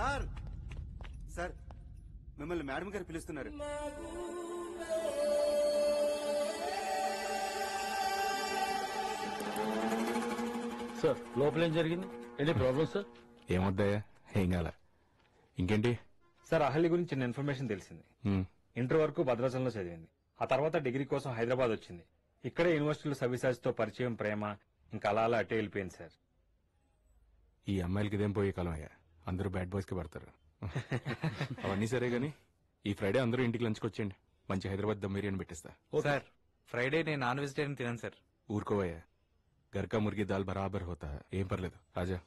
Sir sir మిమ్మల్ని madam గారు పిలుస్తున్నారు. సార్ లోపల ఏం జరిగింది? Any problem sir? ఏమొద్దాయా, ఏం కాల. ఇంకేంటి సార్, అహల్య గురించి చిన్న ఇన్ఫర్మేషన్ తెలిసింది. ఇంటర్ వరకు భద్రాచలంలో చదివింది. ఆ తర్వాత డిగ్రీ కోసం హైదరాబాద్ వచ్చింది. ఇక్కడే యూనివర్సిటీలో సవిసాజ్తో పరిచయం, ప్రేమ, ఇంకా అలా అలా అటే వెళ్ళిపోయింది సార్. ఈ అమ్మాయిలకి ఇదేం పోయే కాలం అయ్యా, అందరూ బ్యాడ్ బాయ్స్ కి పడతారు. అవన్నీ సరే గాని ఈ ఫ్రైడే అందరూ ఇంటికి లంచ్కి వచ్చేయండి. మంచి హైదరాబాద్ దమ్ బిర్యానీ పెట్టిస్తా. సార్ ఫ్రైడే నేను నాన్ వెజిటేరియన్ తినాను సార్. ఊరుకోవయ్యా, గర్కా ముర్గి దాల్ బరాబర్ హోతా, ఏం పర్లేదు. రాజా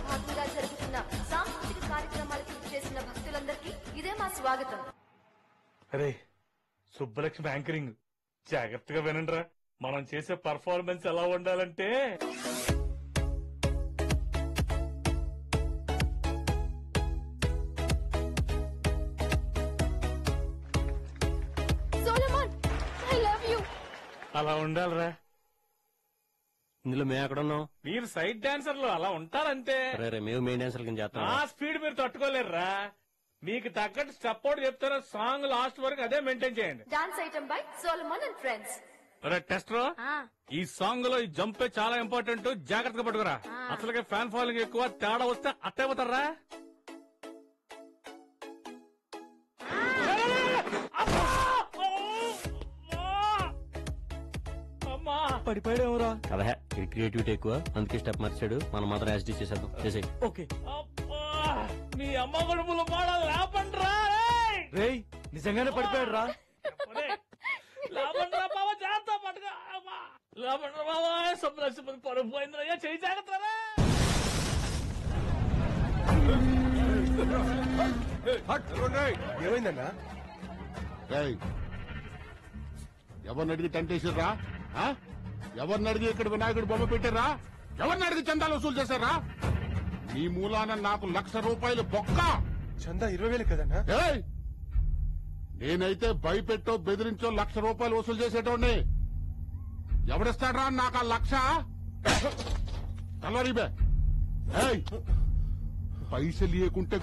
భాగంగా జరుగుతున్న సాంస్కృతిక కార్యక్రమాలకు చేసిన భక్తులందరికీ ఇదే మా స్వాగతం. అరే సుబ్బలక్ష్మి యాంకరింగ్ జాగ్రత్తగా వినండిరా. మనం చేసే పర్ఫార్మెన్స్ ఎలా ఉండాలంటే అలా ఉండాలిరా. ఇందులో మేము ఎక్కడ ఉన్నాం? మీరు సైడ్ డాన్సర్లు అలా ఉంటారంతే. మేము మెయిన్ డాన్సర్ కింద చేస్తాం. ఆ స్పీడ్ మీరు తట్టుకోలేరురా. మీకు తగ్గట్టు స్టెప్ అవుట్ చెప్తారా, సాంగ్ లాస్ట్ వరకు అదే మెయింటైన్ చేయండి. Dance item by Solomon and friends. Tester, ఈ సాంగ్ లో ఈ జంపే చాలా ఇంపార్టెంట్, జాగ్రత్తగా పట్టుకురా. అసలుగా ఫ్యాన్ ఫాలోయింగ్ ఎక్కువ, తేడా వస్తే అట్టయిపోతారా. పడిపోయాడేమోరా కదా, క్రియేటివిటీ ఎక్కువ, అందుకే స్టెప్ మార్చాడు. మనం మాత్రం యాసిటీ చేసేద్దాం. చేసే ఓకే. మీ అమ్మ గడుపులు లేపండ్రా. రేయ్ నిజంగానే పడిపోయాడు రా. లేపండ్రా బాబా, జాగ్రత్త పట్టుగా. లేపండ్రా బాబా, సబ్బలక్ష్మి పరుపు పోయిందిరా, చేయి జాగ్రత్తరా. ఏమైందన్నా? ఎవరిని అడిగి టెంట్ వేసారా? ఎవరిని అడిగి ఇక్కడ వినాయకుడు బొమ్మ పెట్టారా? ఎవరిని అడిగి చందాలు వసూలు చేశారా? నీ మూలాన నాకు ₹1,00,000 బొక్క. చందా 20,000 కదన్నా? నేనైతే భయపెట్టో బెదిరించో ₹1,00,000 వసూలు చేసేటోడిని. ఎవడిస్తాడ్రా నాకు ఆ 1,00,000? తలరీబే పైసలు ఇయకుంటే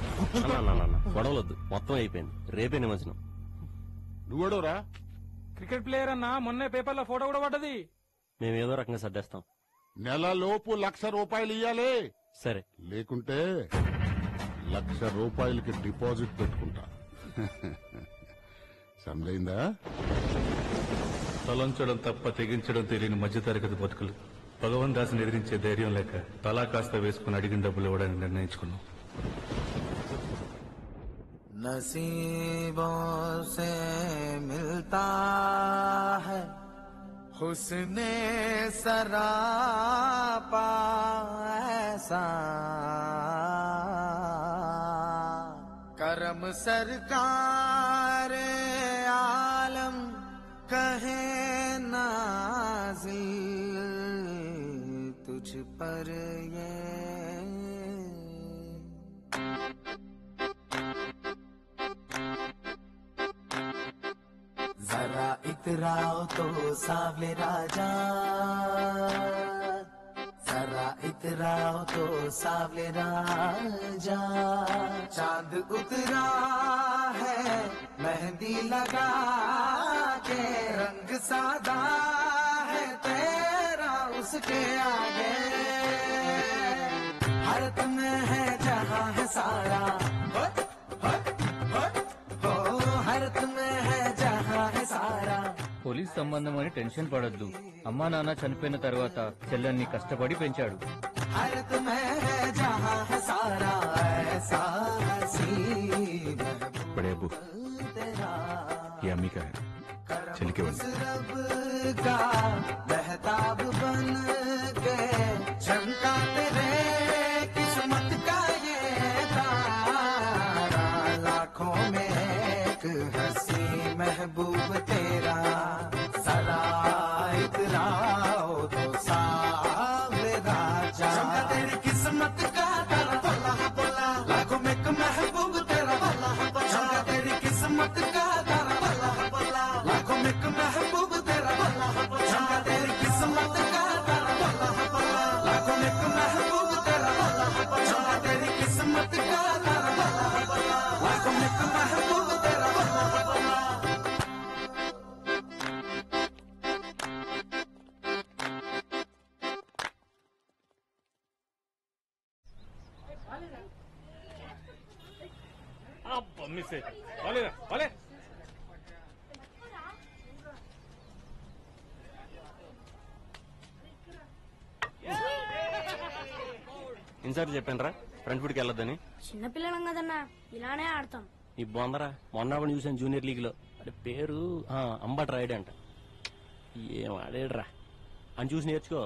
గొడవలొద్దు, మొత్తం అయిపోయింది. రేపే నిమజ్జనం. నువ్వెడోరా? క్రికెట్ ప్లేయర్ అన్నా, మొన్నే పేపర్లో ఫోటో కూడా పడ్డది. మేమేదో రకంగా సర్దేస్తాం. నెలలోపు ₹1,00,000 ఇయ్యాలి. సరే, లేకుంటే ₹1,00,000కి డిపాజిట్ పెట్టుకుంటా. సమజైందా? తలంచడం తప్ప తెగించడం తెలియని మధ్యతరగతి బతుకులు భగవాన్ దాసుని ఎదిరించే ధైర్యం లేక తలా కాస్త వేసుకుని అడిగిన డబ్బులు ఇవ్వడానికి నిర్ణయించుకున్నాం. नसीबों से मिलता है हुस्ने सरापा ऐसा करम सरकार आलम कहे नाज़िल तुझ पर ये जरा इतराओ तो सावले राजा, जरा इतराओ तो सावले राजा। चांद उतरा है मेहंदी लगा के, रंग सादा है तेरा उसके आगे। भारत में है जहाँ है सारा, भारत में है जहाँ है सारा। పోలీస్ సంబంధం అని టెన్షన్ పడొద్దు. అమ్మా నాన్న చనిపోయిన తర్వాత చెల్లెన్ని కష్టపడి పెంచాడు. भारत में है जहाँ है सारा ऐसा हसीन बड़े अबू ये अम्मी का है, चल के रब का बहताब बन के चमका तेरे किस्मत का ये तारा। लाखों में एक हसी महबूब तेरा, जरा इतराओ तो सावले राजा। चमका तेरी किस्मत का तारा, बोला बोला लाखों में एक महबूब तेरा, बोला बोला। चमका तेरी किस्मत का तारा, बोला बोला लाखों में एक महबूब तेरा, बोला बोला। चमका तेरी మిస్ అయ్యి ఇన్సార్ట్ చెప్పాను ఫ్రంట్ ఫుడ్కి వెళ్ళొద్దని. చిన్నపిల్లలం కదన్నా, ఇలానే ఆడతాం. ఈ బొందరా మొన్న చూసాను జూనియర్ లీగ్ లో, అంటే పేరు అంబట్ రైడ్ అంట. ఏం ఆడేడ్రా అని చూసి నేర్చుకో.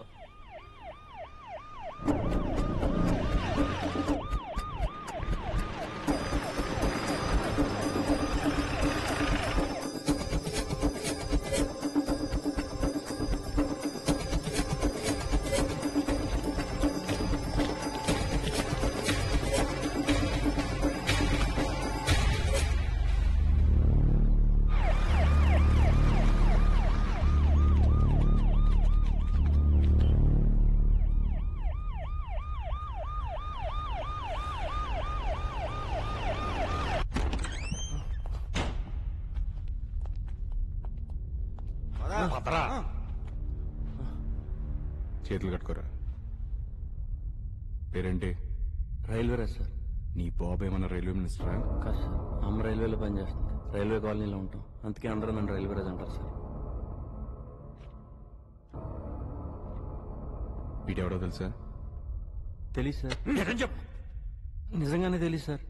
చేతులు కట్టుకోరా. పేరేంటి? రైల్వే రాదు సార్. నీ బాబు ఏమన్నా రైల్వే మినిస్టరా? కాదు సార్, అమ్మ రైల్వేలో పనిచేస్తుంది. రైల్వే కాలనీలో ఉంటాం, అందుకే అందరూ నన్ను రైల్వే రాజు అంటారు సార్. వీడెవడో తెలుసా? తెలీదు సార్. నిజంగానే తెలీదు సార్.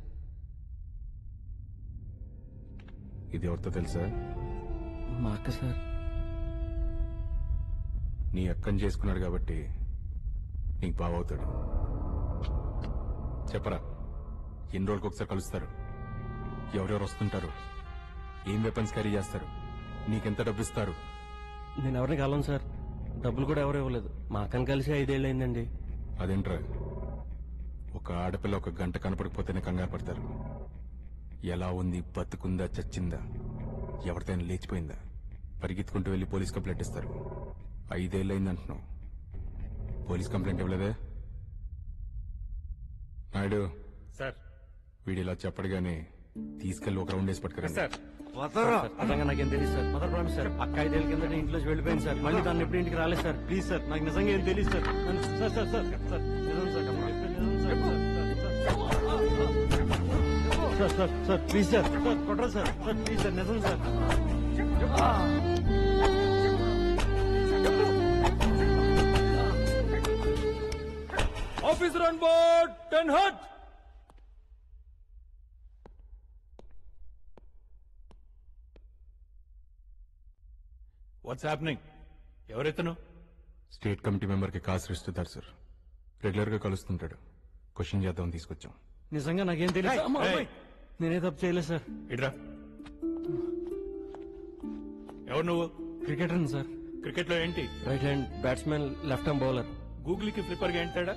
ఇది ఎవరితో తెలుసా? మా అక్క సార్. నీ అక్కని చేసుకున్నాడు కాబట్టి నీకు బావవుతాడు. చెప్పరా, ఎన్ని రోజులకు ఒకసారి కలుస్తారు? ఎవరెవరు వస్తుంటారు? ఏం వెపన్స్ క్యారీ చేస్తారు? నీకెంత డబ్బు ఇస్తారు? నేను ఎవరిని కలవను సార్, డబ్బులు కూడా ఎవరు ఇవ్వలేదు. మా అక్కని కలిసి 5 ఏళ్ళు అయిందండి. అదేంట్రా, ఒక ఆడపిల్ల ఒక గంట కనపడకపోతేనే కంగారు పడతారు. ఎలా ఉంది, బతుకుందా, చచ్చిందా, ఎవరితోనే లేచిపోయిందా, పరిగెత్తుకుంటూ వెళ్లి పోలీస్ కంప్లైంట్ ఇస్తారు. 5 ఏళ్ళు అయిందంటున్నావు, పోలీస్ కంప్లైంట్ ఇవ్వలేదే? నాయుడు సార్, వీడిలా చెప్పడుగానే తీసుకెళ్లి ఒక రౌండ్ వేసి పట్టుకురండి. సార్ నిజంగా నాకేం తెలియదు సార్. మదర్ ప్రామిస్ సార్, అక్క 5 ఏళ్ళ కింద ఇంట్లోకి వెళ్ళిపోయింది సార్. మళ్ళీ తను ఎప్పుడు ఇంటికి రాలేదు సార్. ప్లీజ్ సార్, నాకు నిజంగా ఏం తెలియదు sir. Sir sir sir sir నిజం sir, sir sir sir please sir, sir కొట్టరా సార్, సార్ ప్లీజ్ సార్, నిజం sir. Officer on board 10 hut. What's happening? ఎవరెత్తను? స్టేట్ కమిటీ మెంబర్ కి కాసు ఇస్తుంటారు సార్. రెగ్యులర్ గా కలుస్తుంటాడు. క్వశ్చన్ చేద్దాం తీసుకొచ్చాం. నిజంగా నాకేం తెలియదు. నేనే తప్పు చేయలేదు సార్. ఇడ్రా. ఎవరు నువ్వు? Cricketer sir. క్రికెట్ లో ఏంటి? Right hand batsmen, left hand bowler. Google కి ఫ్లిప్పర్ గా ఏంటాడా?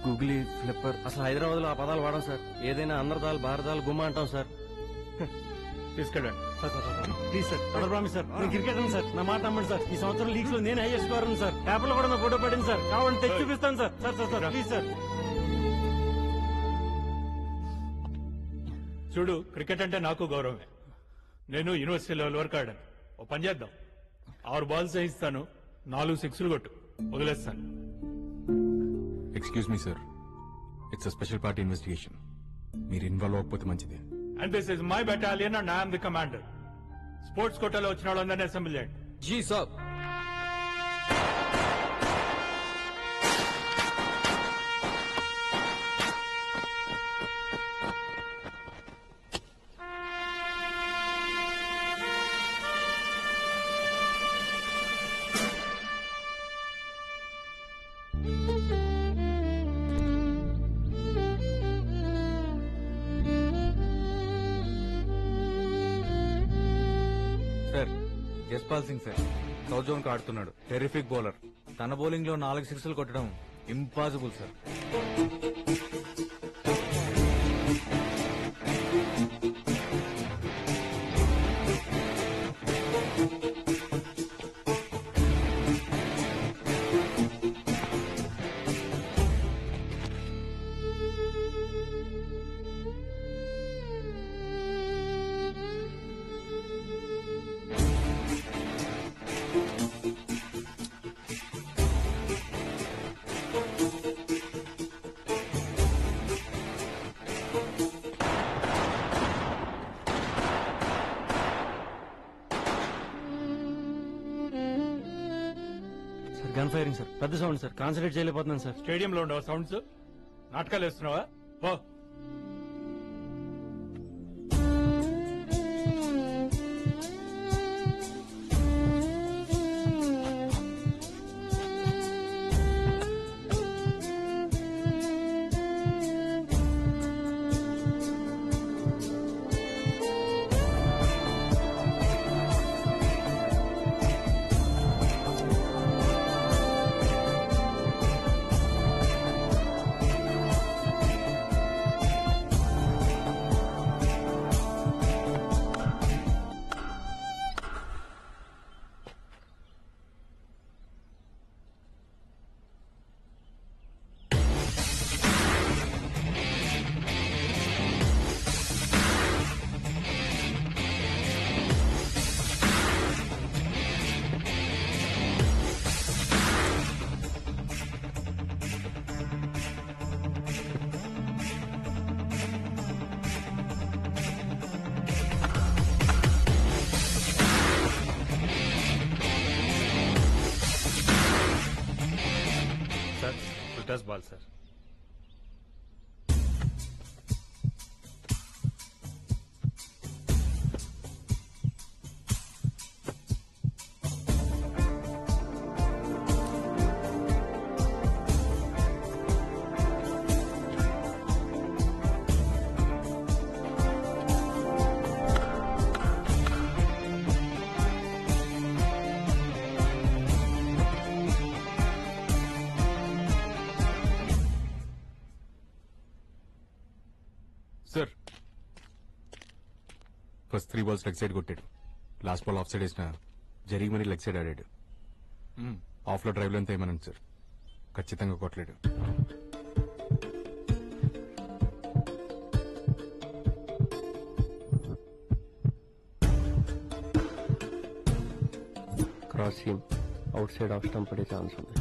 గూగులీ ఫ్లిప్పర్ అసలు హైదరాబాద్ లో ఆ పదాలు వాడాం సార్. ఏదైనా అందరదాలు భారతాలు గుమ్మ అంటాం సార్. తీసుకెళ్ళండి. Please sir, mother promise sir, నేను క్రికెటర్ సార్, నా మాట నమ్మండి సార్. ఈ సంవత్సరం లీగ్స్ లో నేను హైయెస్ట్ స్కోర్ సార్. పేపర్లో కూడా నా ఫోటో పడింది సార్. కావాలంటే తెచ్చి చూపిస్తాను sir. Sir sir sir please sir. చూడు, క్రికెట్ అంటే నాకు గౌరవమే. నేను యూనివర్సిటీ లెవెల్ వరకు ఆడాను. ఓ పని చేద్దాం, 6 బాల్స్ వేయిస్తాను, 4 సిక్స్లు కొట్టు, వదిలేస్తాను. Excuse me sir, it's a special party investigation. మీరు ఇన్వాల్వ్ అవ్వకపోతే మంచిది. And this is my battalion and I'm the commander. Sports కోటాలో వచ్చిన వాళ్ళందరినీ అసెంబ్లీ చేయండి. జీ సాబ్. Jaspal Singh sir, south zone కు ఆడుతున్నాడు. Terrific bowler. తన బౌలింగ్ లో 4 సిక్స్లు కొట్టడం impossible sir. Sir gun firing sir పెద్ద సౌండ్ సార్ కాన్సన్ట్రేట్ చేయలేకపోతున్నాను సార్. స్టేడియంలో ఉండవా సౌండ్స్? నాటకాలు వేస్తున్నావా? Oh sir full toss ball sir. Sir first 3 balls leg side కొట్టాడు. లాస్ట్ బాల్ ఆఫ్ సైడ్ వేసిన జరిగి మరీ లెగ్ సైడ్ ఆడాడు. ఆఫ్ లో డ్రైవ్ లో ఎంత ఏమన్నాను సార్, ఖచ్చితంగా కొట్టలేడు. Cross seam outside off stump పడే ఛాన్స్ ఉంది.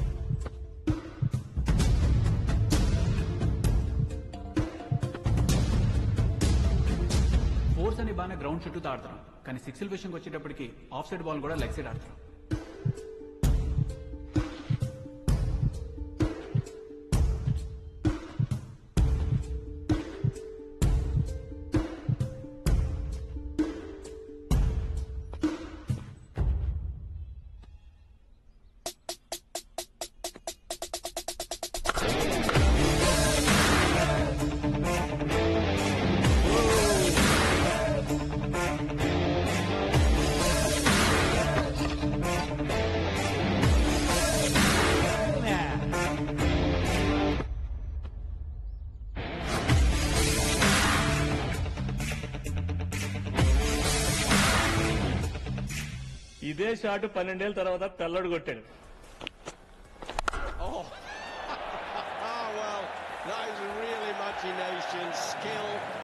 ఫోర్స్ అని బాగానే గ్రౌండ్ చుట్టూ ఆడతాం, కానీ సిక్స్ల విషయంకి వచ్చేటప్పటికి ఆఫ్ సైడ్ బాల్ కూడా లెగ్ సైడ్ ఆడతాం. ఇదే షాట్ 12 ఏళ్ల తర్వాత తెల్లడు కొట్టాడు. Oh, well, that is a real imagination, skill.